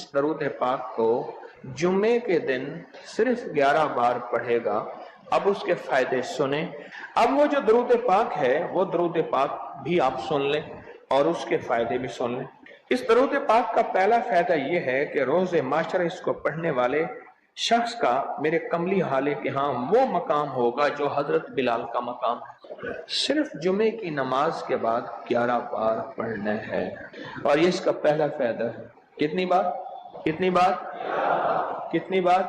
اس درود پاک کو جمعے کے دن صرف 11 بار پڑھے گا، اب اس کے فائدے سنیں۔ اب وہ جو درود پاک ہے وہ درود پاک بھی آپ سن لیں اور اس کے فائدے بھی سن لیں۔ اس درود پاک کا پہلا فائدہ یہ ہے کہ روز معاشرہ اس کو پڑھنے والے شخص کا میرے کملی حالے کے ہاں وہ مقام ہوگا جو حضرت بلال کا مقام ہے۔ صرف جمعے کی نماز کے بعد 11 بار پڑھنا ہے، اور یہ اس کا پہلا فائدہ ہے۔ کتنی بار؟ کتنی بار؟ کتنی بار؟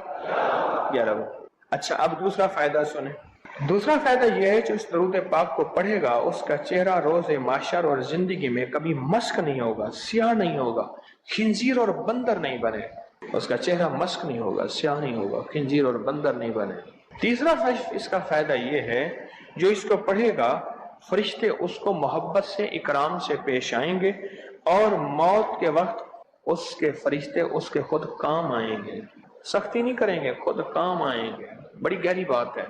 11 بار۔ اچھا، اب دوسرا فائدہ سنیں۔ دوسرا فائدہ یہ ہے جو اس درود پاک کو پڑھے گا اس کا چہرہ روز محشر اور زندگی میں کبھی مسک نہیں ہوگا، سیاہ نہیں ہوگا، خنزیر اور بندر نہیں بنے۔ اس کا چہرہ مسک نہیں ہوگا، سیاہ نہیں ہوگا، خنزیر اور بندر نہیں بنے۔ تیسرا اس کا فائدہ یہ ہے جو اس کو پڑھے گا فرشتے اس کو محبت سے اکرام سے پیش آئیں گے، اور موت کے وقت اس کے فرشتے اس کے خود کام آئیں گے، سختی نہیں کریں گے، خود کام آئیں گے۔ بڑی گہری بات ہے،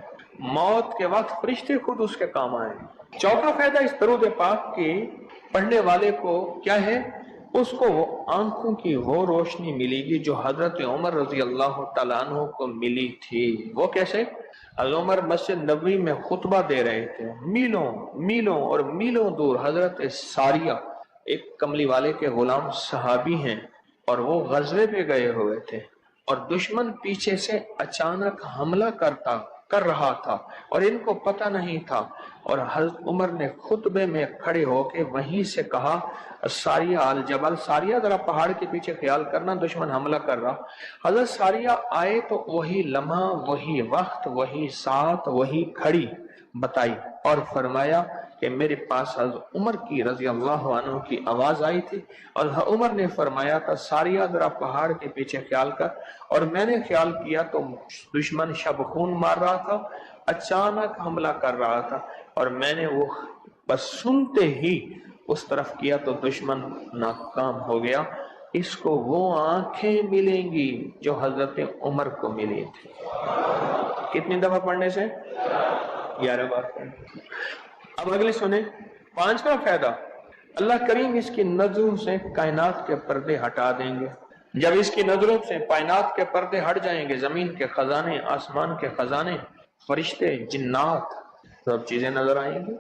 موت کے وقت فرشتے خود اس کے کام آئیں گے۔ چوتھا فائدہ اس درود پاک کے پڑھنے والے کو کیا ہے؟ اس کو آنکھوں کی وہ روشنی ملے گی جو حضرت عمر رضی اللہ تعالیٰ عنہ کو ملی تھی۔ وہ کیسے؟ حضرت عمر مسجد نبوی میں خطبہ دے رہے تھے، میلوں میلوں اور میلوں دور حضرت ساریہ ایک کملی والے کے غلام صحابی ہیں، اور وہ غزوے پہ گئے ہوئے تھے، اور دشمن پیچھے سے اچانک حملہ کر رہا تھا اور ان کو پتہ نہیں تھا، اور حضرت عمر نے خطبے میں کھڑے ہو کے وہیں سے کہا ساریہ الجبل، ساریہ ذرا پہاڑ کے پیچھے خیال کرنا، دشمن حملہ کر رہا۔ حضرت ساریہ آئے تو وہی لمحہ، وہی وقت، وہی ساتھ، وہی کھڑی بتائی، اور فرمایا کہ میرے پاس حضرت عمر کی رضی اللہ عنہ کی آواز آئی تھی، اور عمر نے فرمایا تھا ساریہ ذرا پہاڑ کے پیچھے خیال کر، اور میں نے خیال کیا تو دشمن شب خون مار رہا تھا، اچانک حملہ کر رہا تھا، اور میں نے وہ بس سنتے ہی اس طرف کیا تو دشمن ناکام ہو گیا۔ اس کو وہ آنکھیں ملیں گی جو حضرت عمر کو ملی تھی۔ کتنی دفعہ پڑھنے سے؟ 11 بار پڑھنے۔ اب اگلی سنیں، پانچواں فائدہ، اللہ کریم اس کی نظروں سے کائنات کے پردے ہٹا دیں گے۔ جب اس کی نظروں سے کائنات کے پردے ہٹ جائیں گے، زمین کے خزانے، آسمان کے خزانے، فرشتے، جنات، سب چیزیں نظر آئیں گی۔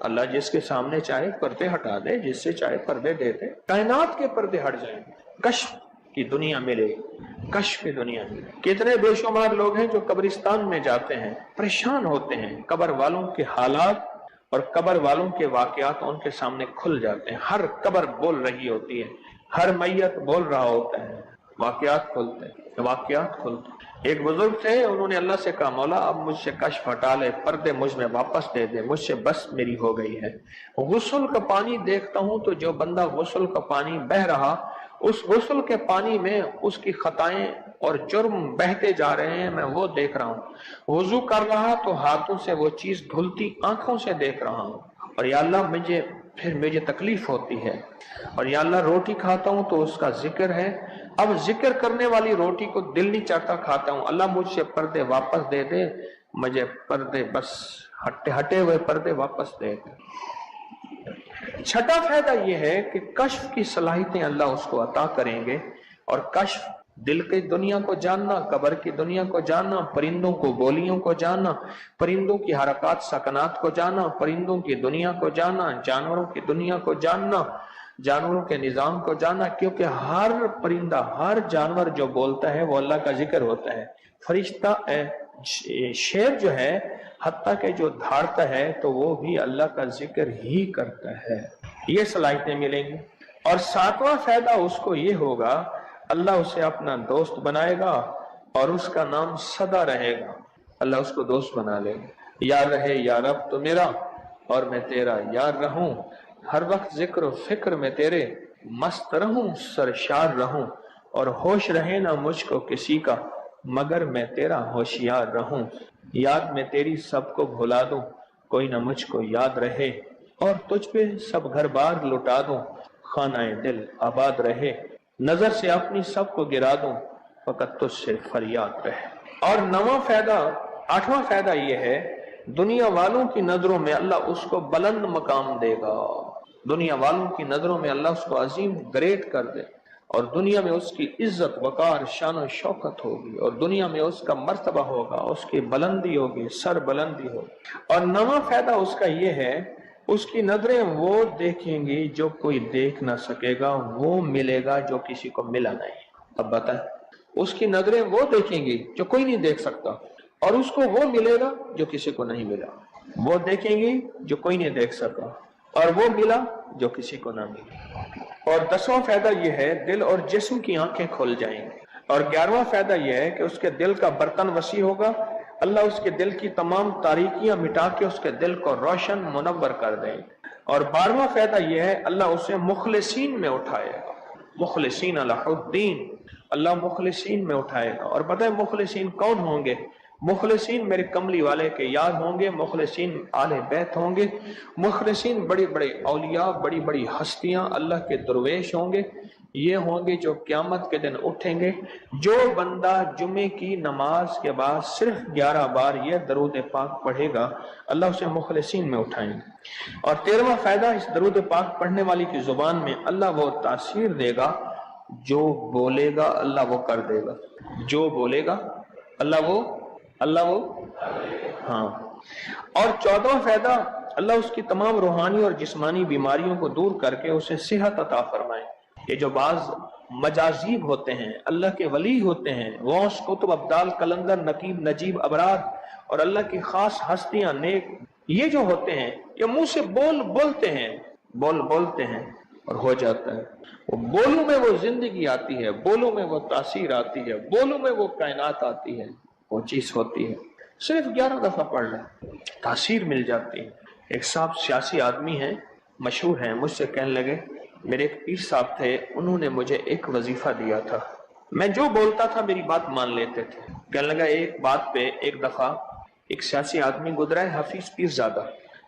اللہ جس کے سامنے چاہے پردے ہٹا دے، جس سے چاہے پردے دے دے، کائنات کے پردے ہٹ جائیں گے، کشف کی دنیا ملے گی، کشف کی دنیا ملے۔ کتنے بے شمار لوگ ہیں جو قبرستان میں جاتے ہیں، پریشان ہوتے ہیں، قبر والوں کے حالات اور قبر والوں کے واقعات ان کے سامنے کھل جاتے ہیں۔ ہر قبر بول رہی ہوتی ہے، ہر میت بول رہا ہوتا ہے، واقعات کھلتے ہیں، واقعات کھلتے ہیں۔ ایک بزرگ تھے، انہوں نے اللہ سے کہا مولا اب مجھ سے کشف ہٹا لے، پردے مجھ میں واپس دے دے، مجھ سے بس میری ہو گئی ہے۔ غسل کا پانی دیکھتا ہوں تو جو بندہ غسل کا پانی بہ رہا، اس غسل کے پانی میں اس کی خطائیں اور جرم بہتے جا رہے ہیں، میں وہ دیکھ رہا ہوں۔ وضو کر رہا تو ہاتھوں سے وہ چیز دھلتی آنکھوں سے دیکھ رہا ہوں، اور یا اللہ مجھے تکلیف ہوتی ہے، اور یا اللہ روٹی کھاتا ہوں تو اس کا ذکر ہے، اب ذکر کرنے والی روٹی کو دل نہیں چاہتا کھاتا ہوں، اللہ مجھ سے پردے واپس دے دے، مجھے پردے بس ہٹے ہوئے پردے واپس دے دے۔ چھٹا فائدہ یہ ہے کہ کشف کی صلاحیتیں اللہ اس کو عطا کریں گے، اور کشف دل کی دنیا کو جاننا، قبر کی دنیا کو جاننا، پرندوں کو بولیوں کو جاننا، پرندوں کی حرکات سکنات کو جاننا، پرندوں کی دنیا کو جاننا، جانوروں کی دنیا کو جاننا، جانوروں کے نظام کو جاننا، کیونکہ ہر پرندہ، ہر جانور جو بولتا ہے وہ اللہ کا ذکر ہوتا ہے۔ فرشتہ شیر جو ہے حتیٰ کہ جو دھاڑتا ہے تو وہ بھی اللہ کا ذکر ہی کرتا ہے۔ یہ صلاحیتیں ملیں گی۔ اور ساتواں فائدہ اس کو یہ ہوگا، اللہ اسے اپنا دوست بنائے گا اور اس کا نام سدا رہے گا۔ اللہ اس کو دوست بنا لے گا، یار رہے یا رب تو میرا اور میں تیرا یار رہوں، ہر وقت ذکر و فکر میں تیرے مست رہوں، سرشار رہوں، اور ہوش رہے نہ مجھ کو کسی کا مگر میں تیرا ہوشیار رہوں۔ یاد میں تیری سب کو بھلا دوں، کوئی نہ مجھ کو یاد رہے، اور تجھ پہ سب گھر بار لٹا دوں، خانہ دل آباد رہے، نظر سے اپنی سب کو گرا دوں، فقط تجھ سے فریاد رہے۔ اور آٹھواں فائدہ یہ ہے، دنیا والوں کی نظروں میں اللہ اس کو بلند مقام دے گا، دنیا والوں کی نظروں میں اللہ اس کو عظیم گریٹ کر دے، اور دنیا میں اس کی عزت وقار شان و شوکت ہوگی، اور دنیا میں اس کا مرتبہ ہوگا، اس کی بلندی ہوگی، سر بلندی ہوگی۔ اور نواں فائدہ اس کا یہ ہے، اس کی نظریں وہ دیکھیں گی جو کوئی دیکھ نہ سکے گا، وہ ملے گا جو کسی کو ملا نہیں۔ اب بتائیں، اس کی نظریں وہ دیکھیں گی جو کوئی نہیں دیکھ سکتا، اور اس کو وہ ملے گا جو کسی کو نہیں ملا۔ وہ دیکھیں گی جو کوئی نہیں دیکھ سکا، اور وہ ملا جو کسی کو نہ ملا۔ اور 10واں فائدہ یہ ہے، دل اور جسم کی آنکھیں کھل جائیں گی۔ اور 11واں فائدہ یہ ہے کہ اس کے دل کا برتن وسیع ہوگا، اللہ اس کے دل کی تمام تاریکیاں مٹا کے اس کے دل کو روشن منور کر دیں۔ اور 12واں فائدہ یہ ہے، اللہ اسے مخلصین میں اٹھائے گا، مخلصین اللہ الدین، اللہ مخلصین میں اٹھائے گا۔ اور پتہ ہے مخلصین کون ہوں گے؟ مخلصین میرے کملی والے کے یار ہوں گے، مخلصین آل بیت ہوں گے، مخلصین بڑی بڑی اولیاء، بڑی بڑی ہستیاں اللہ کے درویش ہوں گے۔ یہ ہوں گے جو قیامت کے دن اٹھیں گے۔ جو بندہ جمعے کی نماز کے بعد صرف 11 بار یہ درود پاک پڑھے گا، اللہ اسے مخلصین میں اٹھائیں گے۔ اور 13واں فائدہ، اس درود پاک پڑھنے والی کی زبان میں اللہ وہ تاثیر دے گا، جو بولے گا اللہ وہ کر دے گا، جو بولے گا اللہ وہ ہاں۔ اور 14واں فائدہ، اللہ اس کی تمام روحانی اور جسمانی بیماریوں کو دور کر کے اسے صحت عطا فرمائے۔ یہ جو بعض مجازیب ہوتے ہیں، اللہ کے ولی ہوتے ہیں، غوث، قطب، ابدال، قلندر، نقیب، نجیب، ابرار، اور اللہ کی خاص ہستیاں، نیک، یہ جو ہوتے ہیں یہ منہ سے بولتے ہیں اور ہو جاتا ہے۔ وہ بولوں میں وہ زندگی آتی ہے، بولوں میں وہ تاثیر آتی ہے، بولوں میں وہ کائنات آتی ہے، وہ چیز ہوتی ہے۔ صرف 11 دفعہ پڑھ لیں، تاثیر مل جاتی ہے۔ ایک صاحب سیاسی آدمی ہیں، مشہور ہیں، مجھ سے کہنے لگے، میرے ایک پیر صاحب تھے، انہوں نے مجھے ایک وظیفہ دیا تھا، میں جو بولتا تھا میری بات مان لیتے تھے۔ کہنے لگا ایک بات پہ ایک دفعہ ایک سیاسی آدمی گزرا ہے، حفیظ پیر زادہ،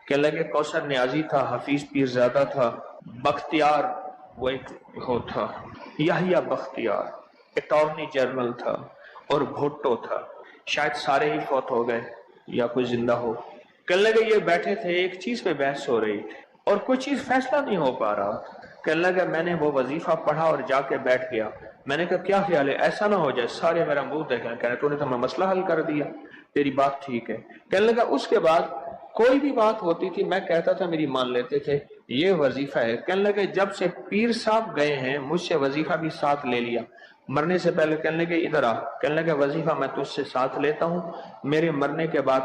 کہنے لگے کوثر نیازی تھا، حفیظ پیر زادہ تھا، بختیار وہ ایک ہو تھا، یحییٰ بختیار اٹارنی جنرل تھا، اور بھٹو تھا، شاید سارے ہی فوت ہو گئے یا کوئی زندہ ہو۔ کہنے لگے یہ بیٹھے تھے، ایک چیز پہ بحث ہو رہی تھی اور کوئی چیز فیصلہ نہیں ہو پا رہا۔ کہنے لگا میں نے وہ وظیفہ پڑھا اور جا کے بیٹھ گیا۔ میں نے کہا کیا خیال ہے، ایسا نہ ہو جائے سارے میرا منہ دیکھیں، کہہ رہے تو نے تو میں مسئلہ حل کر دیا، تیری بات ٹھیک ہے۔ کہنے لگا اس کے بعد کوئی بھی بات ہوتی تھی میں کہتا تھا میری مان لیتے تھے، یہ وظیفہ ہے۔ کہنے لگے جب سے پیر صاحب گئے ہیں مجھ سے وظیفہ بھی ساتھ لے لیا، مرنے سے پہلے کہنے لگے ادھر آ، کہنے لگے وظیفہ میں تجھ سے ساتھ لیتا ہوں، میرے مرنے کے بعد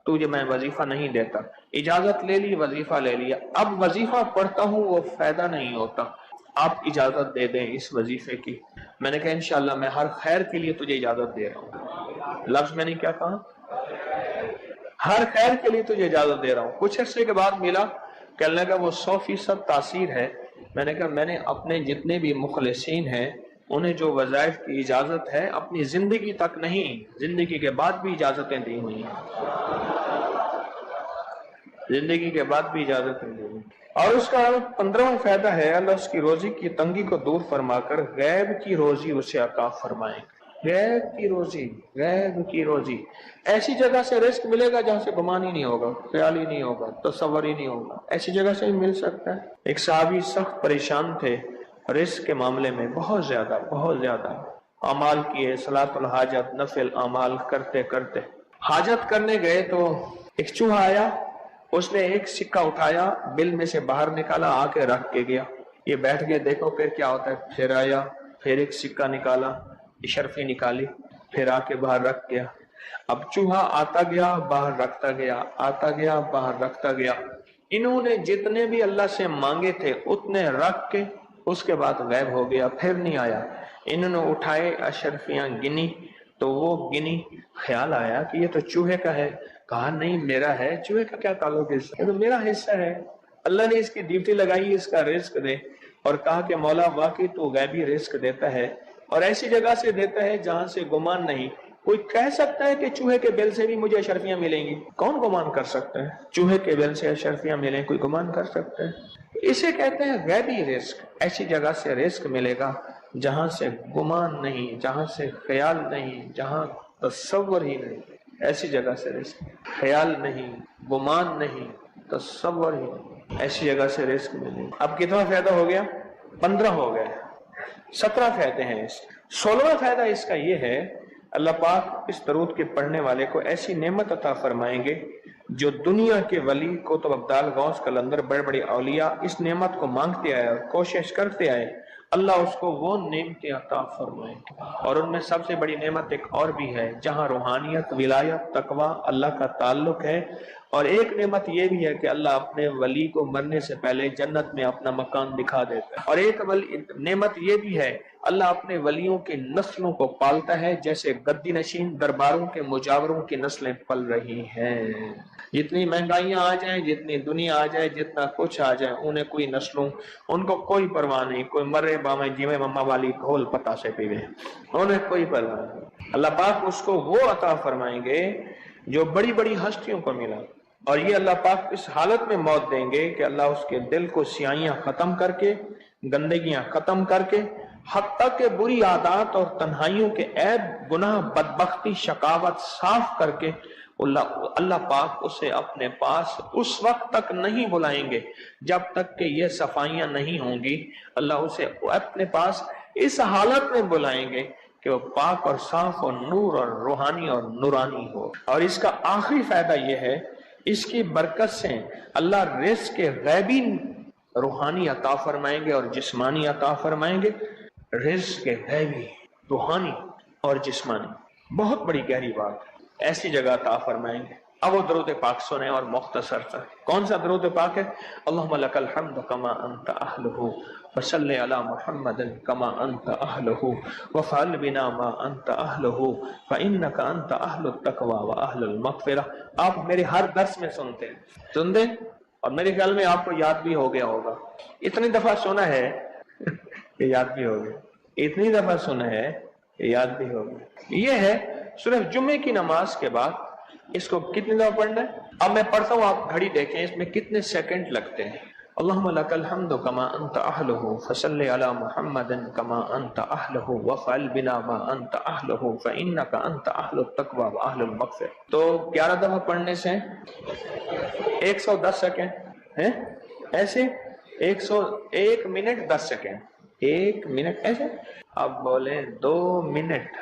تجھے میں وظیفہ نہیں دیتا۔ اجازت لے لی، وظیفہ لے لیا، اب وظیفہ پڑھتا ہوں وہ فائدہ نہیں ہوتا، آپ اجازت دے دیں اس وظیفے کی۔ میں نے کہا انشاءاللہ میں ہر خیر کے لیے تجھے اجازت دے رہا ہوں۔ لفظ میں نے کیا کہا؟ ہر خیر کے لیے تجھے اجازت دے رہا ہوں۔ کچھ عرصے کے بعد ملا، کہنے لگا وہ 100% تاثیر ہے۔ میں نے کہا میں نے اپنے جتنے بھی مخلصین ہیں انہیں جو وظائف کی اجازت ہے اپنی زندگی تک نہیں، زندگی کے بعد بھی اجازتیں دی ہوئی ہیں، زندگی کے بعد بھی اجازتیں دی ہوئی۔ اور اس کا 15واں فائدہ ہے، اللہ اس کی روزی کی تنگی کو دور فرما کر غیب کی روزی اسے عطا فرمائیں گے۔ غیب کی روزی، غیب کی روزی، ایسی جگہ سے رزق ملے گا جہاں سے گمان ہی نہیں ہوگا، خیال ہی نہیں ہوگا، تصور ہی نہیں ہوگا، ایسی جگہ سے ہی مل سکتا ہے۔ ایک صحابی سخت پریشان تھے رزق کے معاملے میں، بہت زیادہ اعمال کیے، صلاۃ الحاجت، نفل اعمال کرتے کرتے حاجت کرنے گئے تو ایک چوہا آیا، اس نے ایک سکہ اٹھایا، بل میں سے باہر نکالا، آ کے رکھ کے گیا۔ یہ بیٹھ کے دیکھو پھر کیا ہوتا ہے، پھر آیا، پھر ایک سکہ نکالا، اشرفی نکالی، پھر آ کے باہر رکھ گیا۔ اب چوہا آتا گیا باہر رکھتا گیا، آتا گیا باہر رکھتا گیا۔ انہوں نے جتنے بھی اللہ سے مانگے تھے اتنے رکھ کے اس کے بعد غائب ہو گیا، پھر نہیں آیا۔ انہوں نے اٹھائے اشرفیاں گنی تو وہ گنی، خیال آیا کہ یہ تو چوہے کا ہے، کہا نہیں میرا ہے، چوہے کا کیا تعلق ہے، یہ تو میرا حصہ ہے، اللہ نے اس کی ڈیوٹی لگائی اس کا رزق دے، اور کہا کہ مولا واقعی تو غیبی رزق دیتا ہے اور ایسی جگہ سے دیتا ہے جہاں سے گمان نہیں۔ کوئی کہہ سکتا ہے کہ چوہے کے بل سے بھی مجھے اشرفیاں ملیں گی؟ کون گمان کر سکتا ہے چوہے کے بل سے اشرفیاں ملیں؟ کوئی گمان کر سکتا ہے؟ اسے کہتے ہیں غیبی رزق، ایسی جگہ سے رزق ملے گا جہاں سے گمان نہیں، جہاں سے خیال نہیں، جہاں تصور ہی نہیں، ایسی جگہ سے رزق، خیال نہیں، گمان نہیں، تصور ہی نہیں، ایسی جگہ سے رزق ملے گا۔ اب کتنا فائدہ ہو گیا؟ 15 ہو گئے۔ 17 فائدے ہیں اس 16واں فائدہ اس کا یہ ہے، اللہ پاک اس درود کے پڑھنے والے کو ایسی نعمت عطا فرمائیں گے جو دنیا کے ولی قطب ابدال غوث قلندر بڑے بڑے اولیاء اس نعمت کو مانگتے آئے اور کوشش کرتے آئے، اللہ اس کو وہ نعمتیں عطا فرمائیں گے۔ اور ان میں سب سے بڑی نعمت ایک اور بھی ہے جہاں روحانیت، ولایت، تقوی، اللہ کا تعلق ہے، اور ایک نعمت یہ بھی ہے کہ اللہ اپنے ولی کو مرنے سے پہلے جنت میں اپنا مکان دکھا دیتا ہے، اور ایک نعمت یہ بھی ہے اللہ اپنے ولیوں کی نسلوں کو پالتا ہے جیسے گدی نشین درباروں کے مجاوروں کی نسلیں پل رہی ہیں۔ جتنی مہنگائیاں آ جائیں، جتنی دنیا آ جائے، جتنا کچھ آ جائے، انہیں کوئی نسلوں ان کو کوئی پرواہ نہیں، کوئی مرے باویں جیویں مما والی گھول پتا سے پیوے، انہیں کوئی پرواہ نہیں۔ اللہ پاک اس کو وہ عطا فرمائیں گے جو بڑی بڑی ہستیوں کو ملا، اور یہ اللہ پاک اس حالت میں موت دیں گے کہ اللہ اس کے دل کو سیاہیاں ختم کر کے، گندگیاں ختم کر کے، حتیٰ کہ بری عادات اور تنہائیوں کے عیب، گناہ، بدبختی، شقاوت صاف کر کے اللہ پاک اسے اپنے پاس اس وقت تک نہیں بلائیں گے جب تک کہ یہ صفائیاں نہیں ہوں گی۔ اللہ اسے اپنے پاس اس حالت میں بلائیں گے کہ وہ پاک اور صاف اور نور اور روحانی اور نورانی ہو۔ اور اس کا آخری فائدہ یہ ہے، اس کی برکت سے اللہ رزق کے غیبی روحانی عطا فرمائیں گے اور جسمانی عطا فرمائیں گے۔ رزق کے غیبی، روحانی اور جسمانی، بہت بڑی گہری بات، ایسی جگہ عطا فرمائیں گے۔ اب وہ درود پاک سنیں اور مختصر تھا۔ کون سا درود پاک ہے؟ اللہم لک الحمد کما انت اہلہ وصلی علی محمد کما انت اہلہ وفعل بنا ما انت اہلہ فانک انت اہل التقوی واہل المغفرہ۔ آپ میرے ہر درس میں سنتے ہیں اور میرے خیال میں آپ کو یاد بھی ہو گیا ہوگا۔ اتنی دفعہ سنا ہے کہ یاد بھی ہو گیا، اتنی دفعہ سنا ہے کہ یاد بھی ہو گیا۔ یہ ہے صرف جمعے کی نماز کے بعد اس کو کتنی دفعہ پڑھنا ہے؟ اب میں پڑھتا ہوں، آپ گھڑی دیکھیں اس میں کتنے سیکنڈ لگتے ہیں۔ اللہم لک الحمد کما انت اہلہ فصلی علی محمد کما انت اہلہ وفعل بنا ما انت اہلہ فانک انت اہل التقوی واہل المغفرہ۔ تو 11 دفعہ پڑھنے سے 110 سیکنڈ ہیں، ایسے 101 منٹ 10 سیکنڈ، 1 منٹ ایسے۔ اب بولیں 2 منٹ،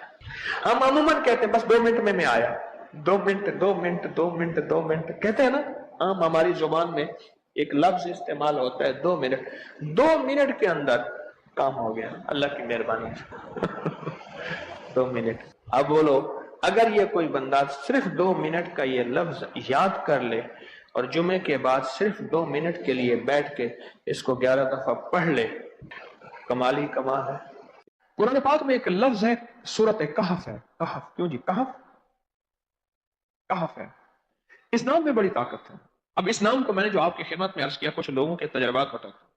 ہم عموماً کہتے ہیں بس 2 منٹ میں آیا، 2 منٹ 2 منٹ 2 منٹ 2 منٹ کہتے ہیں نا، عام ہماری زبان میں ایک لفظ استعمال ہوتا ہے 2 منٹ۔ 2 منٹ کے اندر کام ہو گیا، اللہ کی مہربانی 2 منٹ۔ اب بولو، اگر یہ کوئی بندہ صرف 2 منٹ کا یہ لفظ یاد کر لے اور جمعے کے بعد صرف 2 منٹ کے لیے بیٹھ کے اس کو 11 دفعہ پڑھ لے، کمال ہی کمال ہے۔ قرآن پاک میں ایک لفظ ہے، سورۃ کہف ہے۔ کہف، کیوں جی کہف؟ کہف ہے، اس نام میں بڑی طاقت ہے۔ اب اس نام کو میں نے جو آپ کی خدمت میں عرض کیا، کچھ لوگوں کے تجربات بتاتا ہوں۔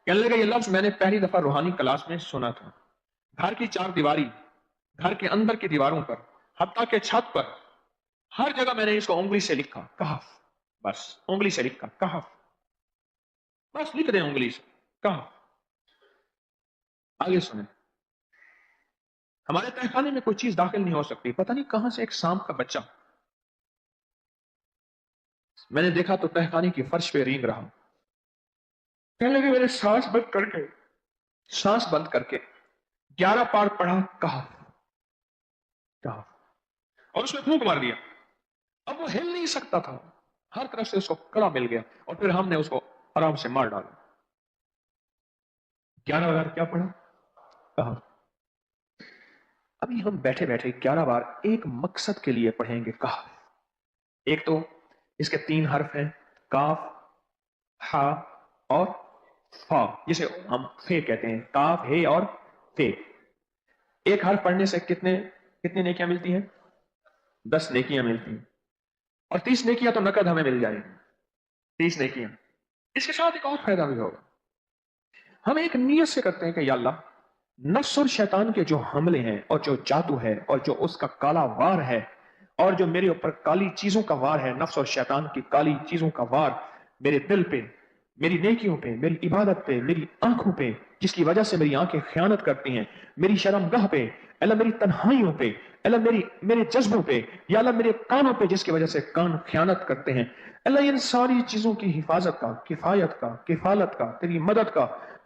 کہنے لگا یہ لفظ میں نے پہلی دفعہ روحانی کلاس میں سنا تھا۔ گھر کی 4 دیواری، گھر کے اندر کی دیواروں پر، حتیٰ کہ چھت پر، ہر جگہ میں نے اس کو انگلی سے لکھا، کہف، بس انگلی سے لکھا کہف، بس لکھ دیں انگلی سے کہف۔ آگے سنیں، ہمارے تہہ خانے میں کوئی چیز داخل نہیں ہو سکتی، پتہ نہیں کہاں سے ایک سانپ کا بچہ میں نے دیکھا تو تہہ خانے کی فرش پہ رینگ رہا۔ کہنے لگے میں نے سانس بند کر کے 11 بار پڑھا کہف کہف، اور اس میں پھونک مار دیا۔ اب وہ ہل نہیں سکتا تھا، ہر طرف سے اس کو کڑا مل گیا، اور پھر ہم نے اس کو آرام سے مار ڈالا۔ 11 بار کیا پڑھا؟ کہف۔ ابھی ہم بیٹھے بیٹھے 11 بار ایک مقصد کے لیے پڑھیں گے کہف۔ ایک تو اس کے 3 حرف ہیں، کاف، ہا اور فا، جسے ہم فے کہتے ہیں، کاف، ہے اور فے۔ ایک حرف پڑھنے سے کتنے نیکیاں ملتی ہیں؟ 10 نیکیاں ملتی ہیں، اور 30 نیکیاں تو نقد ہمیں مل جائیں گی، 30 نیکیاں۔ اس کے ساتھ ایک اور فائدہ بھی ہوگا، ہم ایک نیت سے کرتے ہیں کہ یا اللہ، نفس اور شیطان کے جو حملے ہیں اور جو جادو ہے اور جو اس کا کالا وار ہے اور جو میرے اوپر کالی چیزوں کا وار ہے، نفس اور شیطان کی کالی چیزوں کا وار میرے دل پہ، میری نیکیوں پہ، میری عبادت پہ، میری آنکھوں پہ، جس کی وجہ سے میری آنکھیں خیانت کرتی ہیں، میری شرمگاہ پہ، اللہ میری تنہائیوں پہ، اللہ میرے جذبوں پہ، یا اللہ میرے کانوں پہ جس کی وجہ سے کان خیانت کرتے ہیں، اللہ ان ساری چیزوں کی حفاظت کا، کفایت کا، کفالت کا، تیری مدد کا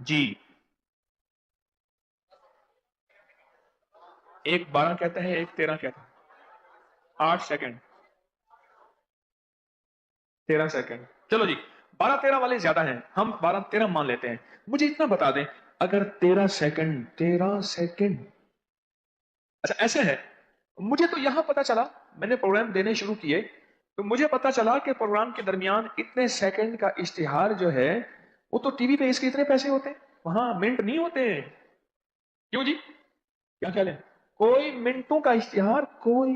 جی، ایک 12 کہتا ہے، ایک 13 کہتا ہے، 8 سیکنڈ، 13 سیکنڈ، چلو جی 12 13 والے زیادہ ہیں، ہم 12 13 مان لیتے ہیں۔ مجھے اتنا بتا دیں، اگر 13 سیکنڈ 13 سیکنڈ، اچھا ایسے ہے، مجھے تو یہاں پتا چلا، میں نے پروگرام دینے شروع کیے تو مجھے پتا چلا کہ پروگرام کے درمیان اتنے سیکنڈ کا اشتہار جو ہے وہ تو ٹی وی پہ اس کے اتنے پیسے ہوتے ہیں، وہاں منٹ نہیں ہوتے ہیں۔ کیوں جی، کیا خیال ہے؟ کوئی منٹوں کا اشتہار، کوئی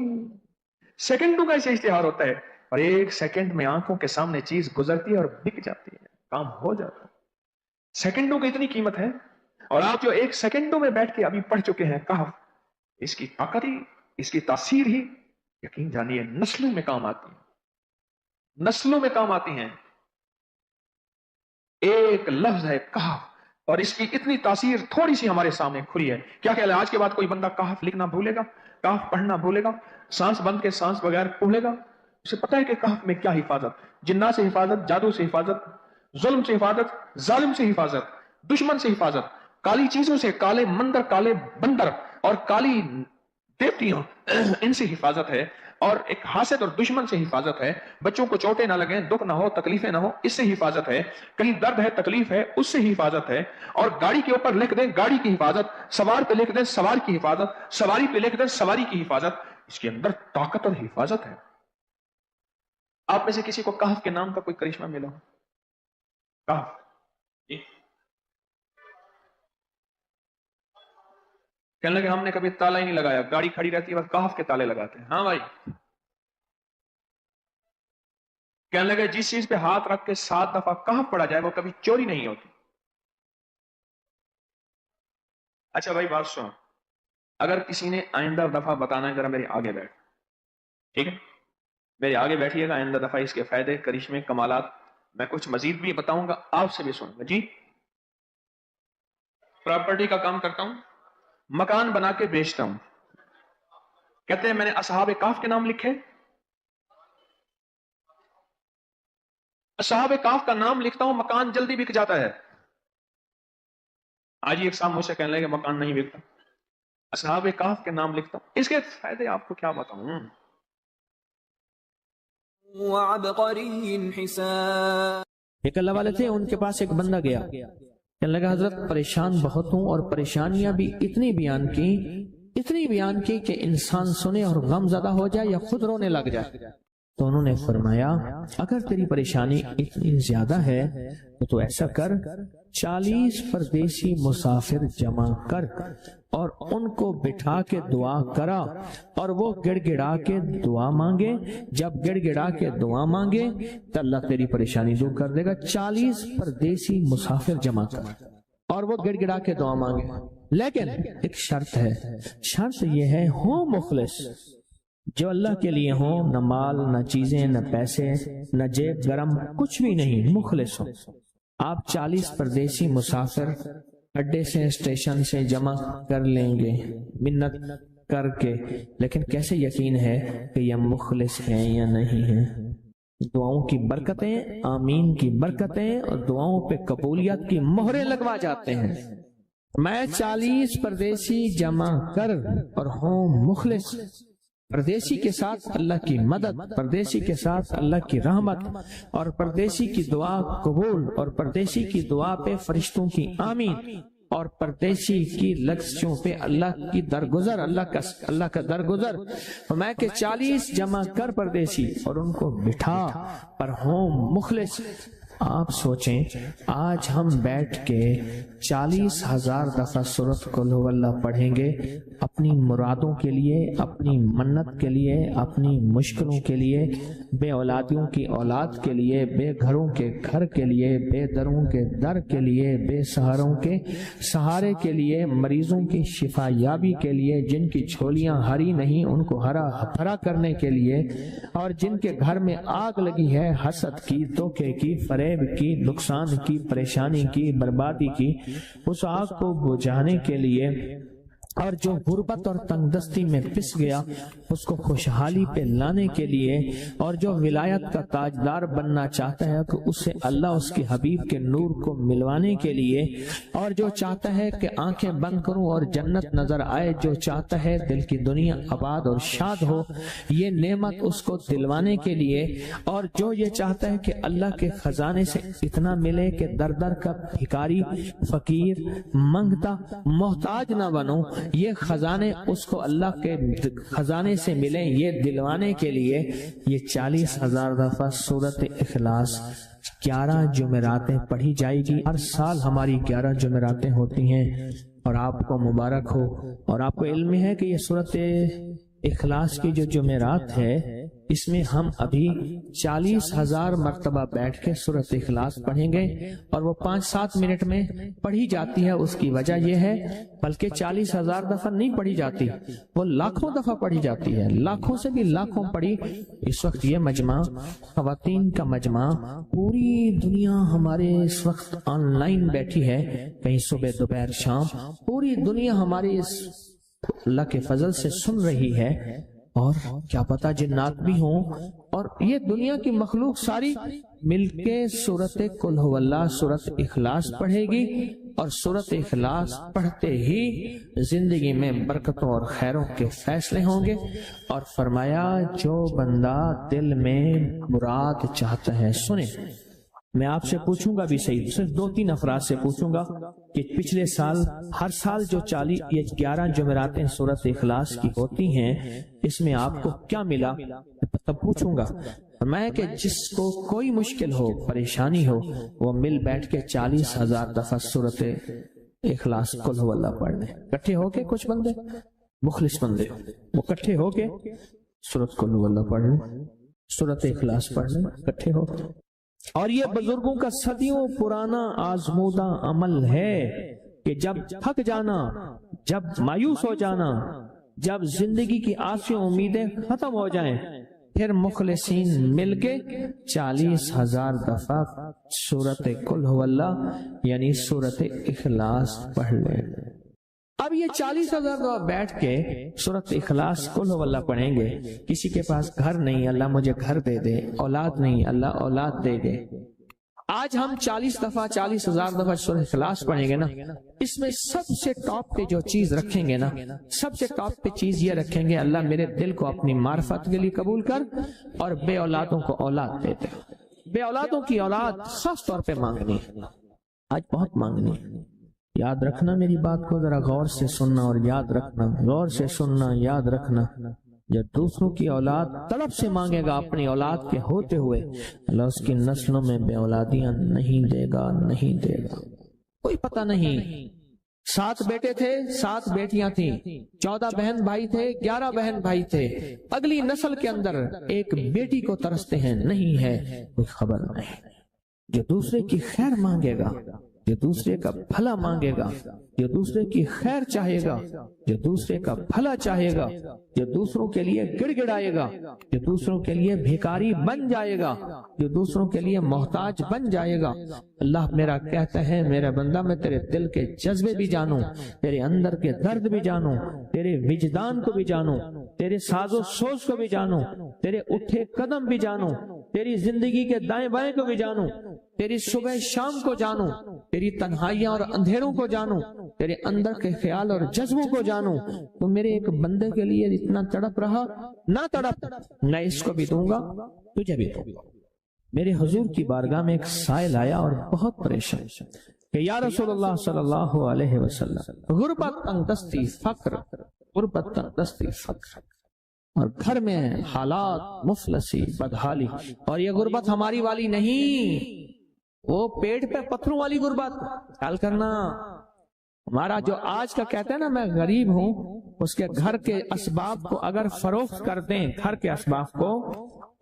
سیکنڈوں کا ایسے اشتہار ہوتا ہے، اور ایک سیکنڈ میں آنکھوں کے سامنے چیز گزرتی ہے اور بک جاتی ہے، کام ہو جاتا ہے۔ سیکنڈوں کی اتنی قیمت ہے، اور آپ جو ایک سیکنڈوں میں بیٹھ کے ابھی پڑھ چکے ہیں کہف، اس کی طاقت ہی، اس کی تاثیر ہی یقین جانیے نسلوں میں کام آتی ہے، نسلوں میں کام آتی ہیں۔ ایک لفظ ہے کہف، اور اس کی اتنی تاثیر تھوڑی سی ہمارے سامنے کھلی ہے۔ کیا خیال ہے آج کے بعد کوئی بندہ کہف لکھنا بھولے گا، کہف پڑھنا بھولے گا، سانس بند کے سانس بغیر بھولے گا؟ اسے پتہ ہے کہ کہف میں کیا حفاظت، جنات سے حفاظت، جادو سے حفاظت، ظلم سے حفاظت، ظالم سے حفاظت، دشمن سے حفاظت، کالی چیزوں سے، کالے مندر، کالے بندر اور کالی دیوتیاں، ان سے حفاظت ہے، اور ایک حاسد اور دشمن سے حفاظت ہے۔ بچوں کو چوٹیں نہ لگیں، دکھ نہ ہو، تکلیفیں نہ ہو، اس سے حفاظت ہے۔ کہیں درد ہے، تکلیف ہے، اس سے حفاظت ہے۔ اور گاڑی کے اوپر لکھ دیں گاڑی کی حفاظت، سوار پہ لکھ دیں سوار کی حفاظت، سواری پہ لکھ دیں سواری کی حفاظت، اس کے اندر طاقت اور حفاظت ہے۔ آپ میں سے کسی کو کہف کے نام کا کوئی کرشمہ ملا ہو؟ کہف جی، کہنے لگے ہم نے کبھی تالا ہی نہیں لگایا، گاڑی کھڑی رہتی ہے بس کہف کے تالے لگاتے ہیں۔ ہاں بھائی، کہنے لگے جس چیز پہ ہاتھ رکھ کے 7 دفعہ کہف پڑا جائے وہ کبھی چوری نہیں ہوتی۔ اچھا بھائی بات سنو، اگر کسی نے آئندہ دفعہ بتانا ہے ذرا میرے آگے بیٹھ، ٹھیک ہے، میرے آگے بیٹھیے گا، آئندہ دفعہ اس کے فائدے، کرشمے، کمالات میں کچھ مزید بھی بتاؤں گا، آپ سے بھی سنوں گا۔ جی، پراپرٹی کا کام کرتا ہوں، مکان بنا کے بیچتا ہوں، کہتے ہیں میں نے اصحاب کہف کے نام لکھے، اصحاب کہف کا نام لکھتا ہوں، مکان جلدی بک جاتا ہے۔ آج ہی ایک صاحب مجھ سے کہنے لگے مکان نہیں بکتا، اصحاب کہف کے نام لکھتا ہوں، اس کے فائدے آپ کو کیا بتاؤں۔ وعبقری حسان، ایک اللہ والے تھے، ان کے پاس ایک بندہ گیا، کہنے لگا حضرت پریشان بہت ہوں، اور پریشانیاں بھی اتنی بیان کی کہ انسان سنے اور غم زدہ ہو جائے یا خود رونے لگ جائے۔ تو انہوں نے فرمایا اگر تیری پریشانی اتنی زیادہ ہے تو ایسا کر، 40 پردیسی مسافر جمع کر اور ان کو بٹھا کے دعا کرا، اور وہ گڑ گڑا کے دعا مانگے، جب گڑ گڑا کے دعا مانگے تو اللہ تیری پریشانی دور کر دے گا۔ 40 پردیسی مسافر جمع کر اور وہ گڑ گڑا کے دعا مانگے، لیکن ایک شرط ہے، شرط یہ ہے ہو مخلص، جو اللہ کے لیے ہو، نہ مال، نہ چیزیں، نہ پیسے، نہ جیب گرم، کچھ بھی نہیں، مخلص ہو۔ آپ 40 پردیسی مسافر اڈے سے، اسٹیشن سے جمع کر لیں گے منت کر کے، لیکن کیسے یقین ہے کہ یہ مخلص ہیں یا نہیں ہیں؟ دعاؤں کی برکتیں، آمین کی برکتیں اور دعاؤں پہ قبولیت کی مہریں لگوا جاتے ہیں۔ میں 40 پردیسی جمع کر اور ہوں مخلص، پردیسی کے ساتھ اللہ کی مدد، پردیسی کے ساتھ اللہ کی رحمت، اور پردیسی کی دعا قبول، اور پردیسی کی دعا پہ فرشتوں کی آمین، اور پردیسی کی لفظوں پہ اللہ کی درگزر، اللہ کا درگزر۔ میں کہ 40 جمع کر پردیسی اور ان کو بٹھا پر ہوں مخلص۔ آپ سوچیں آج ہم بیٹھ کے 40,000 دفعہ سورۃ قل ہو اللہ پڑھیں گے، اپنی مرادوں کے لیے، اپنی منت کے لیے، اپنی مشکلوں کے لیے، بے اولادیوں کی اولاد کے لیے، بے گھروں کے گھر کے لیے، بے دروں کے در کے لیے، بے سہاروں کے سہارے کے لیے، مریضوں کی شفا یابی کے لیے، جن کی جھولیاں ہری نہیں ان کو ہرا بھرا کرنے کے لیے، اور جن کے گھر میں آگ لگی ہے حسد کی، دھوکے کی، فریب کی، نقصان کی، پریشانی کی، بربادی کی، اس آگ کو بجھانے کے لیے اور جو غربت اور تنگ دستی میں پس گیا اس کو خوشحالی پہ لانے کے لیے، اور جو ولایت کا تاجدار بننا چاہتا ہے کہ اسے اللہ اس کے حبیب کے نور کو ملوانے کے لیے، اور جو چاہتا ہے کہ آنکھیں بند کروں اور جنت نظر آئے، جو چاہتا ہے دل کی دنیا آباد اور شاد ہو، یہ نعمت اس کو دلوانے کے لیے، اور جو یہ چاہتا ہے کہ اللہ کے خزانے سے اتنا ملے کہ در در کا بھکاری، فقیر، منگتا، محتاج نہ بنو، یہ خزانے اس کو اللہ کے خزانے سے ملیں، یہ دلوانے کے لیے یہ 40,000 دفعہ سورۃ اخلاص 11 جمعراتیں پڑھی جائے گی۔ ہر سال ہماری 11 جمعراتیں ہوتی ہیں، اور آپ کو مبارک ہو۔ اور آپ کو علم ہے کہ یہ سورۃ اخلاص کی جو جمعرات ہے، اس میں ہم ابھی 40,000 مرتبہ بیٹھ کے سورۃ اخلاص پڑھیں گے، اور وہ 5-7 منٹ میں پڑھی جاتی ہے۔ اس کی وجہ یہ ہے، بلکہ 40,000 دفعہ نہیں پڑھی جاتی، وہ لاکھوں دفعہ پڑھی جاتی ہے، لاکھوں سے بھی لاکھوں پڑھی۔ اس وقت یہ مجمع، خواتین کا مجمع، پوری دنیا ہمارے اس وقت آن لائن بیٹھی ہے، کہیں صبح، دوپہر، شام، پوری دنیا ہماری اس اللہ کے فضل سے سن رہی ہے، اور کیا پتا جنات بھی ہوں، اور یہ دنیا کی مخلوق ساری مل کے سورۃ قل ھو اللہ، سورۃ اخلاص پڑھے گی، اور سورۃ اخلاص پڑھتے ہی زندگی میں برکتوں اور خیروں کے فیصلے ہوں گے۔ اور فرمایا جو بندہ دل میں مراد چاہتا ہے، سنیں میں آپ سے پوچھوں گا بھی صحیح، صرف 2-3 افراد سے پوچھوں گا کہ پچھلے سال، ہر سال جو 11 جمعراتیں سورۃ اخلاص کی ہوتی ہیں، اس میں آپ کو کیا ملا؟ تب پوچھوں گا۔ میں کہ جس کو کوئی مشکل ہو، پریشانی ہو، وہ مل بیٹھ کے 40,000 دفعہ سورۃ اخلاص قل ھو اللہ پڑھ لیں، اکٹھے ہو کے۔ کچھ بندے مخلص بندے وہ اکٹھے ہو کے سورۃ قل ھو اللہ پڑھ لیں، سورۃ اخلاص پڑھ لیں اکٹھے ہو۔ اور یہ بزرگوں کا صدیوں پرانا آزمودہ عمل ہے کہ جب تھک جانا، جب مایوس ہو جانا، جب زندگی کی آسیں امیدیں ختم ہو جائیں، پھر مخلصین مل کے 40,000 دفعہ سورۃ قل ھو اللہ یعنی سورۃ اخلاص پڑھ لیں۔ اب یہ 40,000 دفعہ بیٹھ کے سورۃ اخلاص قل ھو اللہ پڑھیں گے۔ کسی کے پاس گھر نہیں، اللہ مجھے گھر دے دے، اولاد نہیں، اللہ اولاد دے دے۔ آج ہم 40,000 دفعہ سورۃ اخلاص پڑھیں گے نا، اس میں سب سے ٹاپ پہ جو چیز رکھیں گے نا، سب سے ٹاپ پہ چیز یہ رکھیں گے، اللہ میرے دل کو اپنی معرفت کے لیے قبول کر، اور بے اولادوں کو اولاد دے دے۔ بے اولادوں کی اولاد خاص طور پہ مانگنی، آج بہت مانگنی۔ یاد رکھنا میری بات کو، ذرا غور سے سننا اور یاد رکھنا، غور سے سننا، یاد رکھنا۔ جب دوسروں کی اولاد تڑپ سے مانگے گا اپنی اولاد کے ہوتے ہوئے، اللہ اس کی نسلوں میں بے اولادیاں نہیں دے گا، نہیں دے گا۔ کوئی پتہ نہیں، 7 بیٹے تھے، 7 بیٹیاں تھیں، 14 بہن بھائی تھے، 11 بہن بھائی تھے، اگلی نسل کے اندر ایک بیٹی کو ترستے ہیں، نہیں ہے، کوئی خبر نہیں۔ جو دوسرے کی خیر مانگے گا، جو دوسرے کا بھلا مانگے گا، جو دوسرے کی خیر چاہے گا، جو دوسرے کا بھلا چاہے گا، جو دوسروں کے لیے گڑ گڑائے گا، جو دوسروں کے لیے بھیکاری بن جائے گا، جو دوسروں کے لیے محتاج بن جائے گا، اللہ میرا کہتا ہے میرا بندہ میں تیرے دل کے جذبے بھی جانوں، تیرے اندر کے درد بھی جانوں، تیرے وجدان کو بھی جانوں، تیرے ساز و سوز کو بھی جانوں، تیرے اٹھے قدم بھی جانوں، تیری زندگی کے دائیں بائیں کو بھی جانوں، تیری صبح شام کو جانوں، تیری تنہائیاں اور اندھیروں کو جانوں، تیرے اندر کے خیال اور جذبوں کو جانوں۔ تو میرے ایک بندے کے لیے اتنا تڑپ رہا، نہ تڑپ، میں اس کو بھی دوں گا، تجھے بھی دوں گا۔ میرے حضور کی بارگاہ میں ایک سائل آیا اور بہت پریشان کہ یا رسول اللہ صلی اللہ علیہ وسلم، غربت، تنگ دستی، فقر، غربت، تنگ دستی، فقر، اور گھر میں حالات مفلسی، بدحالی، اور یہ غربت ہماری والی نہیں، وہ پیٹ پہ پتھروں والی غربت۔ خیال کرنا، ہمارا جو آج کا کہتا ہے نا میں غریب ہوں، اس کے گھر کے اسباب کو اگر فروخت کر دیں، گھر کے اسباب کو،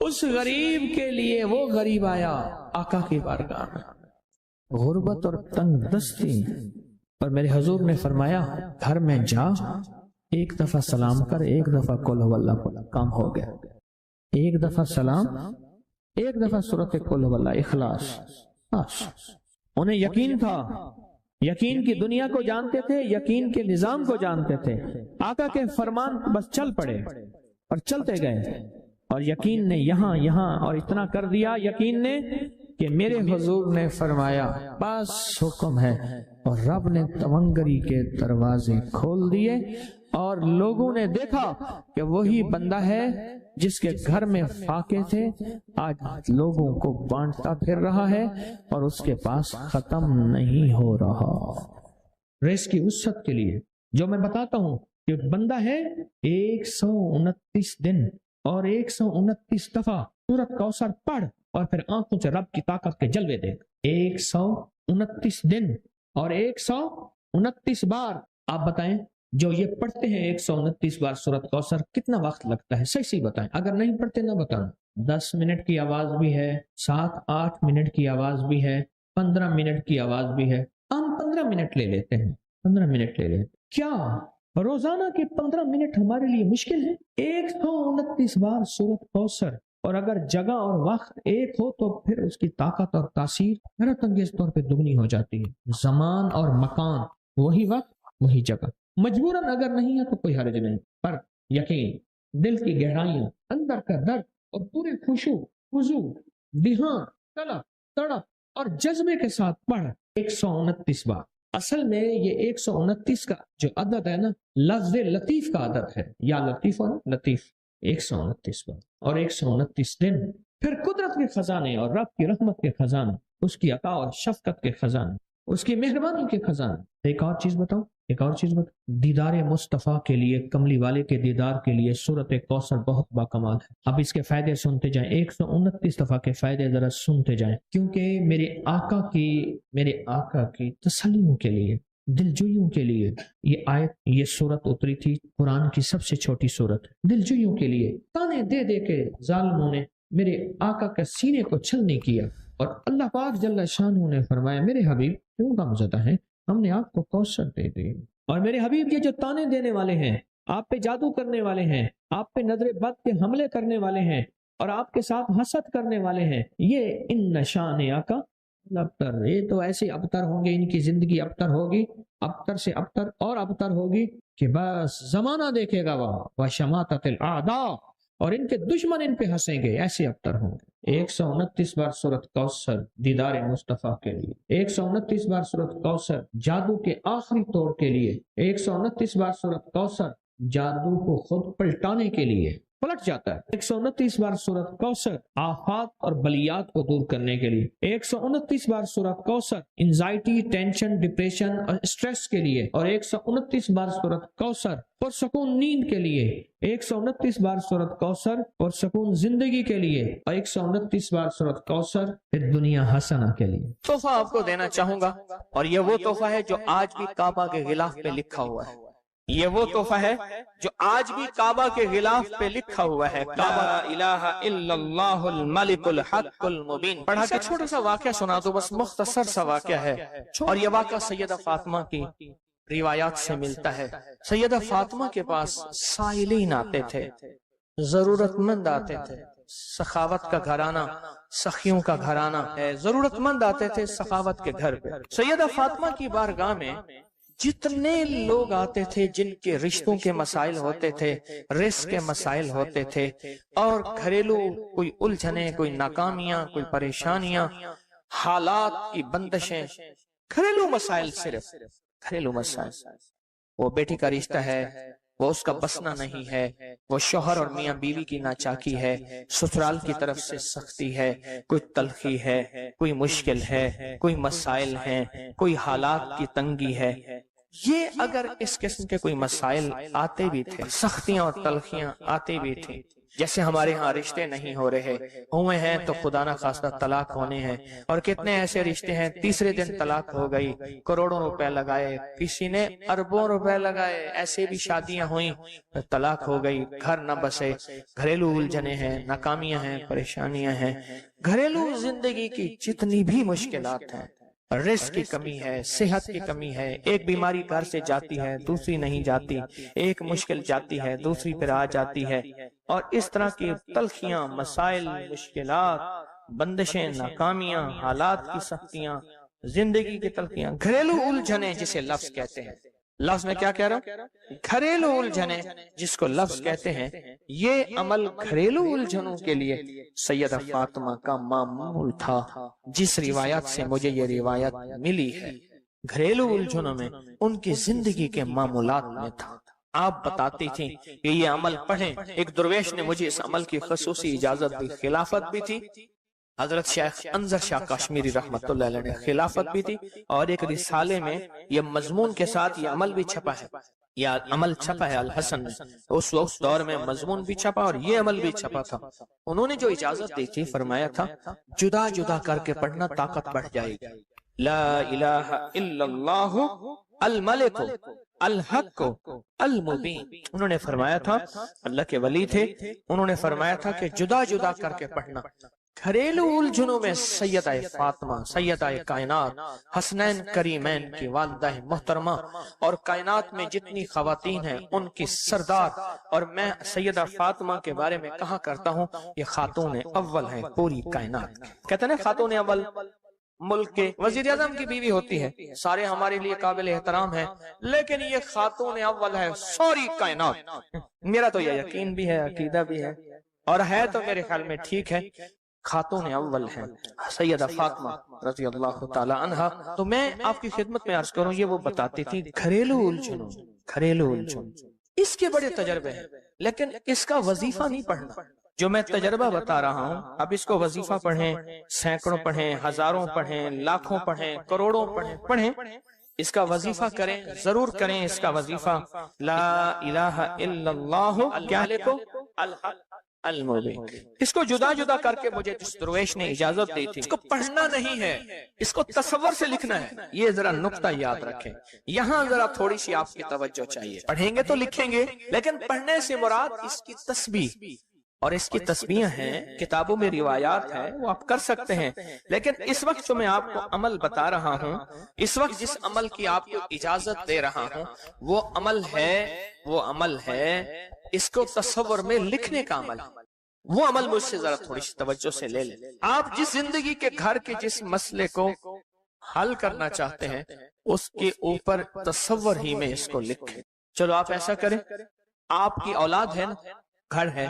اس غریب کے لیے وہ غریب آیا آقا کی بارگاہ میں، غربت اور تنگ دستی۔ اور میرے حضور نے فرمایا گھر میں جا، ایک دفعہ سلام کر، ایک دفعہ قل ھو اللہ پڑھ، کام ہو گیا۔ ایک دفعہ سلام، ایک دفعہ سورۃ قل ھو اللہ اخلاص۔ انہیں یقین تھا یقین کی دنیا کو جانتے تھے، یقین کے نظام کو جانتے تھے، آقا کے فرمان بس چل پڑے اور چلتے گئے، اور یقین نے یہاں اور اتنا کر دیا یقین نے کہ میرے حضور نے فرمایا بس حکم ہے، اور رب نے تونگری کے دروازے کھول دیے، اور لوگوں نے دیکھا کہ وہی بندہ ہے جس کے گھر میں فاقے تھے آج لوگوں کو بانٹتا پھر رہا ہے اور اس کے پاس ختم نہیں ہو رہا۔ ریس کی وسعت کے لیے جو میں بتاتا ہوں کہ بندہ ہے 129 دن اور 129 دفعہ سورۃ کوثر پڑھ اور پھر آنکھوں سے رب کی طاقت کے جلوے دیکھ۔ 129 دن اور 129 بار آپ بتائیں جو یہ پڑھتے ہیں 129 بار سورۃ کوثر کتنا وقت لگتا ہے؟ صحیح بتائیں، اگر نہیں پڑھتے نہ بتانا۔ 10 منٹ کی آواز بھی ہے، 7-8 منٹ کی آواز بھی ہے، 15 منٹ کی آواز بھی ہے۔ ہم 15 منٹ لے لیتے ہیں، 15 منٹ لے لیتے۔ کیا روزانہ کے 15 منٹ ہمارے لیے مشکل ہے؟ 129 بار سورۃ کوثر، اور اگر جگہ اور وقت ایک ہو تو پھر اس کی طاقت اور تاثیر حیرت انگیز طور پہ دگنی ہو جاتی ہے۔ زمان اور مکان، وہی وقت وہی جگہ، مجبوراً اگر نہیں ہے تو کوئی حرج نہیں، پر یقین، دل کی گہرائیاں، اندر کا درد اور پورے خضوع، دھیان، طلب، تڑپ اور جذبے کے ساتھ پڑھ 129 بار۔ اصل میں یہ 129 کا جو عدد ہے نا، لفظ لطیف کا عدد ہے، یا لطیف اور لطیف، 129 بار اور 129 دن۔ پھر قدرت کے خزانے اور رب کی رحمت کے خزانے، اس کی عطا اور شفقت کے خزانے، اس کی مہربانی کے خزانے۔ ایک اور چیز بتاؤں، دیدار مصطفیٰ کے لیے، کملی والے کے دیدار کے لیے سورۃ کوثر بہت باکمال ہے۔ اب اس کے فائدے سنتے جائیں، 129 دفعہ کے فائدے ذرا سنتے جائیں، کیونکہ میرے آقا کی تسلیوں کے لیے، دلجوئیوں کے لیے یہ آیت، یہ سورت اتری تھی۔ قرآن کی سب سے چھوٹی سورت، دلجوئیوں کے لیے۔ تانے دے دے کے ظالموں نے میرے آقا کے سینے کو چھلنی کیا، اور اللہ پاک جل شانہ نے فرمایا میرے حبیب کیوں غمزدہ ہیں، ہم نے آپ کو کوثر دے دی۔ اور میرے حبیب یہ جو تانے دینے والے ہیں، آپ پہ جادو کرنے والے ہیں، آپ پہ نظر بد کے حملے کرنے والے ہیں، اور آپ کے ساتھ حسد کرنے والے ہیں، یہ ان نشان آقا ابتر، یہ تو ایسے ابتر ہوں گے، ان کی زندگی ابتر ہوگی، ابتر سے ابتر اور ابتر ہوگی کہ بس زمانہ دیکھے گا وہ شماتت الاعداء، اور ان کے دشمن ان پہ ہنسیں گے، ایسے ابتر ہوں گے۔ 129 بار سورۃ کوثر دیدار مصطفیٰ کے لیے، 129 بار سورۃ کوثر جادو کے آخری توڑ کے لیے، 129 بار سورۃ کوثر جادو کو خود پلٹانے کے لیے، پلٹ جاتا ہے۔ 129 بار سورۃ کوثر آفات اور بلیات کو دور کرنے کے لیے، 129 بار سورۃ کوثر انزائٹی، ٹینشن، ڈپریشن اور اسٹریس کے لیے، اور 129 بار سورۃ کوثر پرسکون نیند کے لیے، 129 بار سورۃ کوثر پرسکون زندگی کے لیے، اور 129 بار سورۃ کوثر پھر دنیا حسنہ کے لیے۔ تحفہ آپ کو دینا چاہوں گا، اور یہ وہ تحفہ ہے جو آج بھی کعبہ کے غلاف پہ لکھا ہوا ہے۔ یہ وہ تحفہ ہے جو آج بھی کعبہ کے غلاف پہ لکھا ہوا ہے، لا الہ الا اللہ الملک الحق المبین۔ پڑھا کے چھوٹا سا واقعہ سنا دو، بس مختصر سا واقعہ ہے، اور یہ واقعہ سیدہ فاطمہ کی روایات سے ملتا ہے۔ سیدہ فاطمہ کے پاس سائلین آتے تھے، ضرورت مند آتے تھے، سخاوت کا گھرانہ، سخیوں کا گھرانہ ہے، ضرورت مند آتے تھے سخاوت کے گھر پہ۔ سیدہ فاطمہ کی بارگاہ میں جتنے لوگ آتے تھے جن کے رشتوں کے مسائل ہوتے تھے، رزق کے مسائل ہوتے تھے، اور گھریلو کوئی الجھنیں، کوئی ناکامیاں، کوئی پریشانیاں، حالات کی بندشیں، گھریلو مسائل، صرف گھریلو مسائل، وہ بیٹی کا رشتہ ہے، وہ اس کا بسنا نہیں ہے، وہ شوہر اور میاں بیوی کی ناچاکی ہے، سسرال کی طرف سے سختی ہے، کوئی تلخی ہے، کوئی مشکل ہے، کوئی مسائل ہیں، کوئی حالات کی تنگی ہے۔ یہ اگر اس قسم کے کوئی مسائل آتے بھی تھے، سختیاں اور تلخیاں آتے بھی تھیں، جیسے ہمارے ہاں رشتے نہیں ہو رہے ہوئے ہیں تو خدا نہ خواستہ طلاق ہونے ہیں، اور کتنے ایسے رشتے ہیں تیسرے دن طلاق ہو گئی، کروڑوں روپے لگائے، کسی نے اربوں روپے لگائے، ایسے بھی شادیاں ہوئیں، طلاق ہو گئی، گھر نہ بسے، گھریلو الجھنیں ہیں، ناکامیاں ہیں، پریشانیاں ہیں، گھریلو زندگی کی جتنی بھی مشکلات ہیں، رزق کی کمی ہے، صحت کی کمی ہے، ایک بیماری گھر سے جاتی ہے دوسری نہیں جاتی، ایک مشکل جاتی ہے دوسری پھر آ جاتی ہے، اور اس طرح کی تلخیاں، مسائل، مشکلات، بندشیں، ناکامیاں، حالات کی سختیاں، زندگی کی تلخیاں، گھریلو الجھنیں جسے لفظ کہتے ہیں، لفظ میں کیا کہہ رہا ہوں، گھریلو الجھنیں جس کو لفظ کہتے ہیں، یہ عمل گھریلو الجھنوں کے لیے سیدہ فاطمہ کا معمول تھا، جس روایت سے مجھے یہ روایت ملی ہے، گھریلو الجھنوں میں ان کی زندگی کے معمولات میں تھا۔ آپ بتاتی تھیں کہ یہ عمل پڑھیں، ایک درویش نے مجھے اس عمل کی خصوصی اجازت دی، خلافت بھی تھی، حضرت شیخ انظر شاہ کشمیری رحمت اللہ علیہ نے خلافت بھی تھی، اور ایک رسالے میں یہ مضمون کے ساتھ یہ عمل بھی چھپا ہے، یہ عمل چھپا ہے الحسن میں، اس وقت دور میں مضمون بھی چھپا اور یہ عمل بھی چھپا تھا۔ انہوں نے جو اجازت دی تھی، فرمایا تھا جدا جدا کر کے پڑھنا طاقت بڑھ جائے گی، لا الہ الا اللہ الملک الحق المبین۔ انہوں نے فرمایا تھا، اللہ کے ولی تھے، انہوں نے فرمایا تھا کہ جدا جدا کر کے پڑھنا۔ گھریلو الجھنوں میں سیدہ فاطمہ، سیدہ کائنات، حسنین کریمین کی والدہ محترمہ، اور کائنات میں جتنی خواتین ہیں ان کی سردار، اور میں سیدہ فاطمہ کے بارے میں کہا کرتا ہوں یہ خاتون اول ہیں پوری کائنات۔ کہتے ہیں خاتون اول ملک کے وزیر اعظم کی بیوی ہوتی ہے، سارے ہمارے لیے قابل احترام ہیں، لیکن یہ خاتون اول ہے ساری کائنات۔ میرا تو یہ یقین بھی ہے، عقیدہ بھی ہے، اور ہے تو میرے خیال میں ٹھیک ہے، خاتون اول ہیں سیدہ فاطمہ رضی اللہ تعالی عنہا۔ تو میں آپ کی خدمت میں عرض کروں، یہ وہ بتاتی تھی گھریلو الجھنوں، گھریلو الجھن، اس کے بڑے تجربے ہیں، لیکن اس کا وظیفہ نہیں پڑھنا۔ جو میں تجربہ بتا رہا ہوں، اب اس کو وظیفہ پڑھیں، سینکڑوں پڑھیں، ہزاروں پڑھیں، لاکھوں پڑھیں، کروڑوں پڑھیں، اس کا وظیفہ کریں، ضرور کریں اس کا وظیفہ، لا الہ الا اللہ کیا لکھو الحق المبین۔ اس کو جدا جدا کر کے مجھے جس درویش نے اجازت دی تھی، اس کو پڑھنا نہیں ہے، اس کو تصور سے لکھنا ہے۔ یہ ذرا نقطہ یاد رکھیں، یہاں ذرا تھوڑی سی آپ کی توجہ چاہیے۔ پڑھیں گے تو لکھیں گے، لیکن پڑھنے سے مراد اس کی تسبیح، اور اس کی تسبیح ہیں، کتابوں میں روایات ہے، وہ آپ کر سکتے ہیں، لیکن اس وقت جو میں آپ کو عمل بتا رہا ہوں، اس وقت جس عمل کی آپ کو اجازت دے رہا ہوں، وہ عمل ہے اس کو تصور میں لکھنے کا عمل۔ وہ عمل مجھ سے ذرا تھوڑی سی توجہ سے لے لیں۔ آپ جس زندگی کے گھر کے جس مسئلے کو حل کرنا چاہتے ہیں، اس کے اوپر تصور ہی میں اس کو لکھیں۔ چلو آپ ایسا کریں، آپ کی اولاد ہے نا، گھر ہے،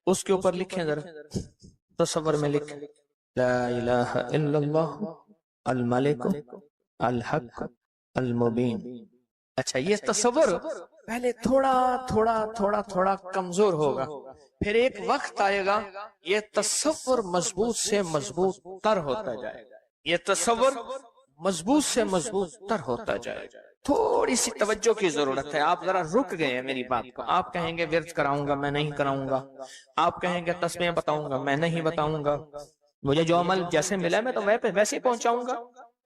اس کے اوپر لکھیں ذرا، تصور میں لکھیں، لا الہ الا اللہ الملک الحق المبین۔ اچھا، یہ تصور پہلے تھوڑا تھوڑا تھوڑا تھوڑا کمزور ہوگا، پھر ایک وقت آئے گا یہ تصور مضبوط سے مضبوط تر ہوتا جائے گا، یہ تصور مضبوط سے مضبوط تر ہوتا جائے گا۔ تھوڑی سی توجہ کی ضرورت ہے، آپ ذرا رک گئے ہیں میری بات کو۔ آپ کہیں گے ورد کراؤں گا، میں نہیں کراؤں گا، آپ کہیں گے تسبیح بتاؤں گا، میں نہیں بتاؤں گا، مجھے جو عمل جیسے ملا میں تو ویسے پہنچاؤں گا،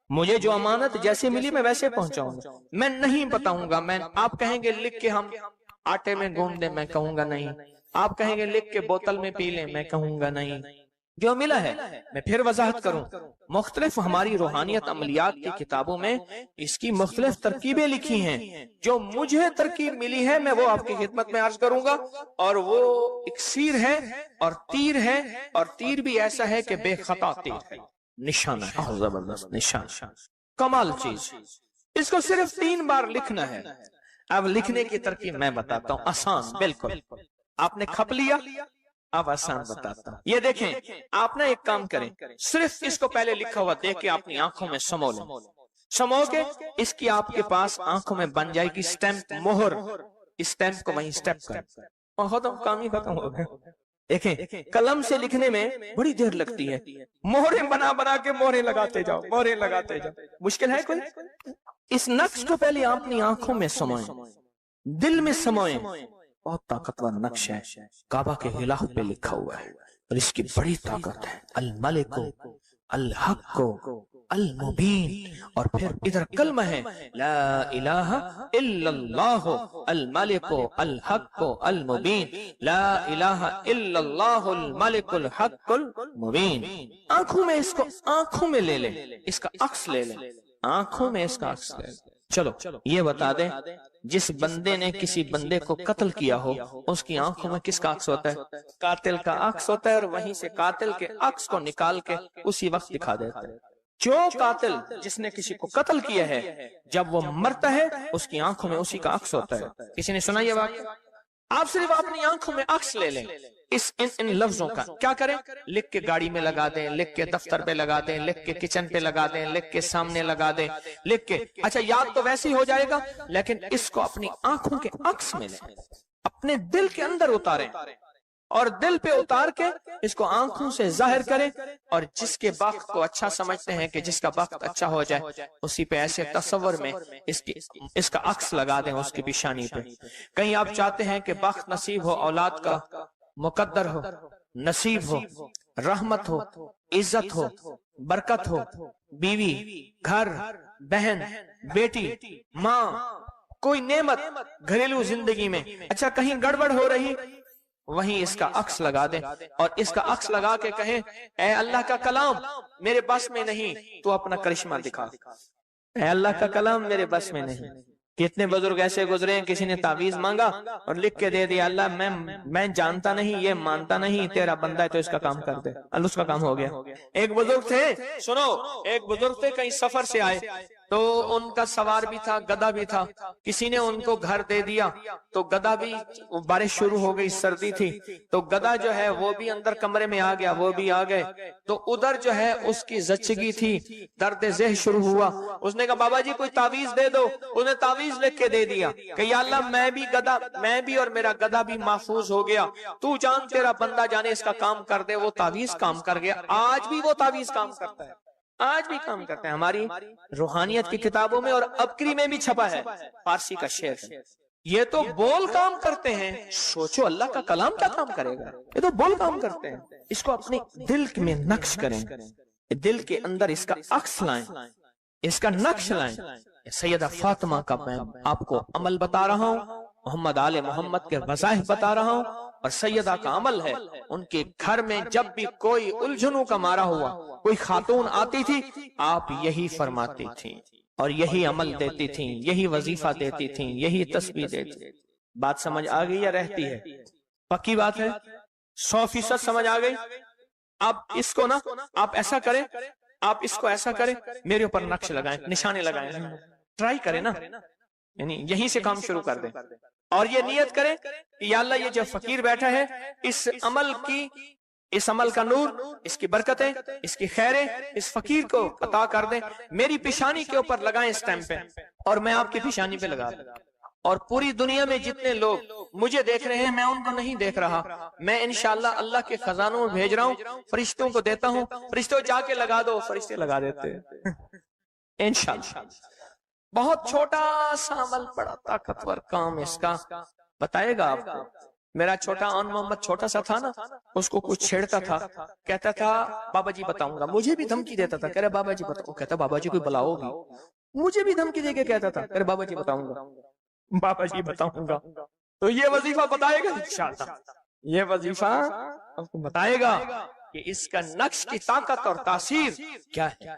مجھے جو امانت جیسے ملی میں ویسے پہنچاؤں گا، میں نہیں بتاؤں گا۔ آپ کہیں گے لکھ کے ہم آٹے میں گوندھ دیں، میں کہوں گا نہیں۔ آپ کہیں گے لکھ کے بوتل میں پی لیں، میں کہوں گا نہیں۔ جو ملا ہے میں پھر وضاحت کروں، مختلف ہماری روحانیت عملیات کی کتابوں میں اس کی مختلف ترکیبیں لکھی ہیں، جو مجھے ترکیب ملی ہے میں وہ آپ کی خدمت میں عرض کروں گا، اور وہ اکسیر ہے اور تیر ہے، اور تیر بھی ایسا ہے کہ بے خطا تیر ہے، نشانہ ہے، زبردست نشان، کمال چیز۔ اس کو صرف 3 بار لکھنا ہے۔ اب لکھنے کی ترکیب میں بتاتا ہوں، آسان بالکل۔ آپ نے کھپ لیا، اب آسان بتاتا ہوں۔ یہ دیکھیں، آپ نے ایک کام کریں، صرف اس کو پہلے لکھا ہوا دیکھ کے اپنی آنکھوں میں سمو لیں، سمو کے اس کی آپ کے پاس آنکھوں میں بن جائے گی سٹیمپ، مہر، سٹیمپ کو وہیں سٹیپ کر، اور ختم، کام ہی ختم ہو گیا۔ دیکھیں، قلم سے لکھنے میں بڑی دیر لگتی ہے، مہریں بنا بنا کے مہریں لگاتے جاؤ، مہریں لگاتے جاؤ، مشکل ہے کوئی؟ اس نقش کو پہلے آپ اپنی آنکھوں میں سموئیں، دل میں سموئیں۔ بہت طاقتور نقش ہے، کعبہ کے غلاف پہ لکھا ہوا ہے، اور اس کی بڑی طاقت ہے، الملک الحق المبین، اور پھر ادھر کلمہ ہے، لا الہ الا اللہ الملک الحق المبین، لا الہ الا اللہ الملک الحق المبین۔ آنکھوں میں اس کو آنکھوں میں لے لیں، اس کا عکس لے لیں، آنکھوں میں اس کا عکس لے لیں۔ چلو یہ بتا دیں، جس بندے نے کسی بندے کو قتل کیا ہو، اس کی آنکھوں میں کس کا عکس ہوتا ہے؟ قاتل کا عکس ہوتا ہے، اور وہیں سے قاتل کے عکس کو نکال کے اسی وقت دکھا دیتا ہے۔ جو قاتل جس نے کسی کو قتل کیا ہے جب وہ مرتا ہے اس کی آنکھوں میں اسی کا عکس ہوتا ہے. کسی نے سنا یہ واقعہ؟ آپ صرف اپنی آنکھوں میں عکس لے لیں ان لفظوں کا. کیا کریں؟ لکھ کے گاڑی میں لگا دیں، لکھ کے دفتر پہ لگا دیں، لکھ کے کچن پہ لگا دیں، لکھ کے سامنے لگا دیں، لکھ کے. اچھا یاد تو ویسے ہی ہو جائے گا، لیکن اس کو اپنی آنکھوں کے عکس میں لیں، اپنے دل کے اندر اتاریں اور دل پہ اتار کے اس کو آنکھوں سے ظاہر کریں. اور جس کے بخت کو اچھا سمجھتے ہیں کہ جس کا بخت اچھا ہو جائے اسی پہ ایسے تصور میں اس کا عکس لگا دیں اس کی پیشانی پہ. کہیں آپ چاہتے ہیں کہ بخت نصیب ہو، اولاد کا مقدر ہو، نصیب ہو، رحمت ہو، عزت ہو، برکت ہو، بیوی، گھر، بہن، بیٹی، ماں، کوئی نعمت گھریلو زندگی میں. اچھا کہیں گڑبڑ ہو رہی، وہیں اس کا عکس لگا دیں اور اس کا عکس لگا کے کہیں اے اللہ کا کلام میرے بس میں نہیں، تو اپنا کرشمہ دکھا. اے اللہ کا کلام میرے بس میں نہیں. کتنے بزرگ ایسے گزرے ہیں، کسی نے تعویذ مانگا اور لکھ کے دے دیا اللہ میں جانتا نہیں، یہ مانتا نہیں، تیرا بندہ ہے تو اس کا کام کر دے. اللہ اس کا کام ہو گیا. ایک بزرگ تھے، سنو، ایک بزرگ تھے کہیں سفر سے آئے تو ان کا سوار بھی تھا، گدھا بھی تھا. کسی نے ان کو گھر دے دیا تو گدھا بھی، بارش شروع ہو گئی، سردی تھی تو گدھا جو ہے وہ بھی اندر کمرے میں آ گیا، وہ بھی آ گئے. تو ادھر جو ہے اس کی زچگی تھی، درد ذہ شروع ہوا. اس نے کہا بابا جی کوئی تعویذ دے دو. اس نے تعویذ لکھ کے دے دیا کہ یا اللہ میں بھی اور میرا گدھا بھی محفوظ ہو گیا، تو جان تیرا بندہ جانے اس کا کام کر دے. وہ تعویذ کام کر گیا. آج بھی وہ تعویذ کام کرتا ہے، آج بھی کام کرتے ہیں. ہماری روحانیت کی کتابوں میں اور ابکری میں بھی چھپا ہے، فارسی کا شعر ہے. یہ تو بول کام کرتے ہیں، سوچو اللہ کا کلام کیا کام کرے گا. یہ تو بول کام کرتے ہیں. اس کو اپنے دل میں نقش کریں، دل کے اندر اس کا عکس لائیں، اس کا نقش لائیں. سیدہ فاطمہ کا میں آپ کو عمل بتا رہا ہوں، محمد آل محمد کے وظائف بتا رہا ہوں، اور سیدہ کا عمل ہے. ان کے گھر میں جب بھی کوئی الجھنوں کا مارا ہوا، کوئی خاتون آتی تھی، آپ یہی فرماتی تھیں اور یہی عمل دیتی تھیں، یہی وظیفہ دیتی تھیں، یہی تسبیح دیتی تھیں. بات سمجھ آ گئی یا رہتی ہے؟ پکی بات ہے، 100% سمجھ آ گئی. اب اس کو نا آپ ایسا کریں، آپ اس کو ایسا کریں، میرے اوپر نقش لگائیں، نشانے لگائیں، ٹرائی کریں نا، یعنی یہیں سے کام شروع کر دیں. اور یہ نیت کریں کہ یا اللہ یہ جو فقیر بیٹھا ہے، اس عمل کا نور، اس کی برکتیں، اس کی خیریں اس فقیر کو عطا کر دیں. میری پیشانی کے اوپر لگائیں اس ٹائم پہ، اور میں آپ کی پیشانی پہ لگا دوں. اور پوری دنیا میں جتنے لوگ مجھے دیکھ رہے ہیں میں ان کو نہیں دیکھ رہا، میں انشاءاللہ اللہ کے خزانوں میں بھیج رہا ہوں، فرشتوں کو دیتا ہوں، فرشتوں جا کے لگا دو، فرشتے لگا دیتے ہیں انشاءاللہ. بہت چھوٹا سا عمل، بڑا طاقتور کام اس کا بتائے گا آپ کو. میرا چھوٹا آن محمد چھوٹا سا تھا نا، اس کو کچھ چھیڑتا تھا، کہتا تھا بابا جی بتاؤں گا. مجھے بھی دھمکی دیتا تھا، کہہ رہے بابا جی بتاؤں. کہتا بابا جی کوئی بلا ہوگی. مجھے بھی دھمکی دے کے کہتا تھا، کہہ رہے بابا جی بتاؤں گا، بابا جی بتاؤں گا. تو یہ وظیفہ بتائے گا انشاءاللہ، یہ وظیفہ آپ کو بتائے گا کہ اس کا نقش کی طاقت اور تاثیر کیا ہے.